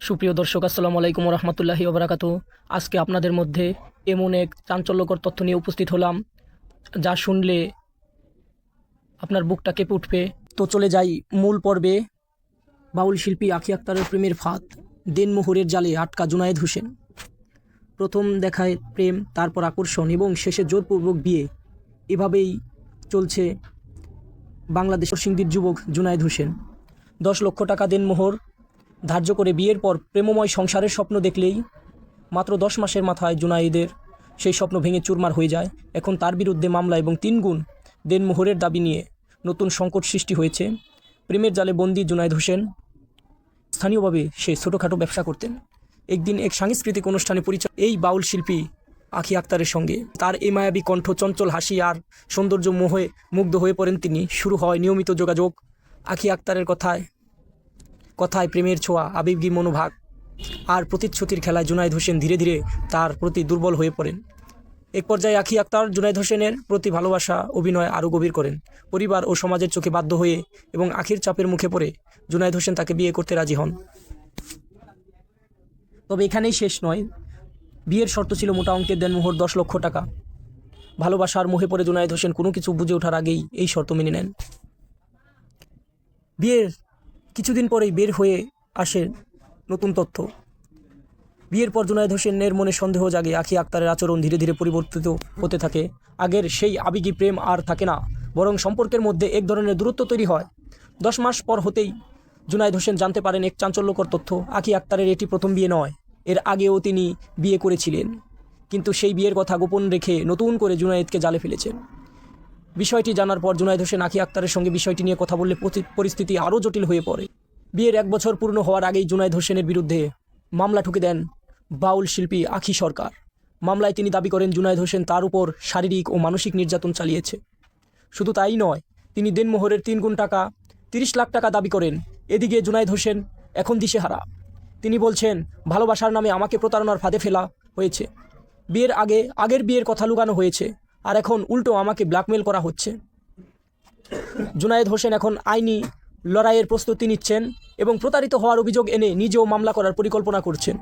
সুপ্রিয় দর্শক, আসসালামু আলাইকুম রহমতুল্লাহি ওবরাকাতু। আজকে আপনাদের মধ্যে এমন এক চাঞ্চল্যকর তথ্য নিয়ে উপস্থিত হলাম যা শুনলে আপনার বুকটা কেঁপে উঠবে। তো চলে যাই মূল পর্বে। বাউল শিল্পী আঁখি আক্তারের প্রেমের ফাঁদ, দেনমোহরের জালে আটকা জুনায়েদ হোসেন। প্রথম দেখায় প্রেম, তারপর আকর্ষণ এবং শেষে জোরপূর্বক বিয়ে। এভাবেই চলছে বাংলাদেশ নরসিংদীর যুবক জুনায়েদ হোসেন। 10 লক্ষ টাকা দেনমোহর ধার্য করে বিয়ের পর প্রেমময় সংসারের স্বপ্ন দেখলেই মাত্র 10 মাসের মাথায় জুনায়েদের সেই স্বপ্ন ভেঙে চুরমার হয়ে যায়। এখন তার বিরুদ্ধে মামলা এবং 3 গুণ দেনমোহরের দাবি নিয়ে নতুন সংকট সৃষ্টি হয়েছে। প্রেমের জালে বন্দী জুনায়েদ হোসেন। স্থানীয়ভাবে সে ছোটোখাটো ব্যবসা করতেন। একদিন এক সাংস্কৃতিক অনুষ্ঠানে পরিচয় এই বাউল শিল্পী আঁখি আক্তারের সঙ্গে। তার এই মায়াবী কণ্ঠ, চঞ্চল হাসি আর সৌন্দর্য মোহে মুগ্ধ হয়ে পড়েন তিনি। শুরু হয় নিয়মিত যোগাযোগ। আঁখি আক্তারের কথায় প্রেমের ছোঁয়া, আবেগী মনোভাব আর প্রতিশ্রুতির খেলায় জুনায়েদ হোসেন ধীরে ধীরে তার প্রতি দুর্বল হয়ে পড়েন। এক পর্যায়ে আঁখি আক্তার জুনায়েদ হোসেনের প্রতি ভালোবাসা অভিনয় আরও গভীর করেন। পরিবার ও সমাজের চোখে বাধ্য হয়ে এবং আঁখির চাপের মুখে পড়ে জুনায়েদ হোসেন তাকে বিয়ে করতে রাজি হন। তবে এখানেই শেষ নয়। বিয়ের শর্ত ছিল মোটা অঙ্কের দেনমোহর 10 লক্ষ টাকা। ভালোবাসার মুখে পড়ে জুনায়েদ হোসেন কোনো কিছু বুঝে ওঠার আগেই এই শর্ত মেনে নেন। বিয়ের কিছুদিন পরেই বের হয়ে আসে নতুন তথ্য। বিয়ের পর জুনায়েদ হোসেনের মনে সন্দেহ জাগে। আঁখি আক্তারের আচরণ ধীরে ধীরে পরিবর্তিত হতে থাকে। আগের সেই আবেগী প্রেম আর থাকে না, বরং সম্পর্কের মধ্যে এক ধরনের দূরত্ব তৈরি হয়। 10 মাস পর হতেই জুনায়েদ হোসেন জানতে পারেন এক চাঞ্চল্যকর তথ্য। আঁখি আক্তারের এটি প্রথম বিয়ে নয়, এর আগেও তিনি বিয়ে করেছিলেন, কিন্তু সেই বিয়ের কথা গোপন রেখে নতুন করে জুনায়েদকে জালে ফেলেছেন। বিষয়টি জানার পর জুনায়েদ হোসেন আঁখি আক্তারের সঙ্গে বিষয়টি নিয়ে কথা বললে পরিস্থিতি আরও জটিল হয়ে পড়ে। বিয়ের 1 বছর পূর্ণ হওয়ার আগেই জুনায়েদ হোসেনের বিরুদ্ধে মামলা ঠুকে দেন বাউল শিল্পী আঁখি সরকার। মামলায় তিনি দাবি করেন জুনায়েদ হোসেন তার উপর শারীরিক ও মানসিক নির্যাতন চালিয়েছে। শুধু তাই নয়, তিনি দেনমোহরের 3 গুণ টাকা 30 লাখ টাকা দাবি করেন। এদিকে জুনায়েদ হোসেন এখন দিশেহারা। তিনি বলছেন, ভালোবাসার নামে আমাকে প্রতারণার ফাঁদে ফেলা হয়েছে। আগের বিয়ের কথা লুকানো হয়েছে, আর এখন উল্টো আমাকে ব্ল্যাকমেল করা হচ্ছে। জুনায়েদ হোসেন এখন আইনি লড়াইয়ের প্রস্তুতি নিচ্ছেন এবং প্রতারিত হওয়ার অভিযোগ এনে নিজেও মামলা করার পরিকল্পনা করছেন।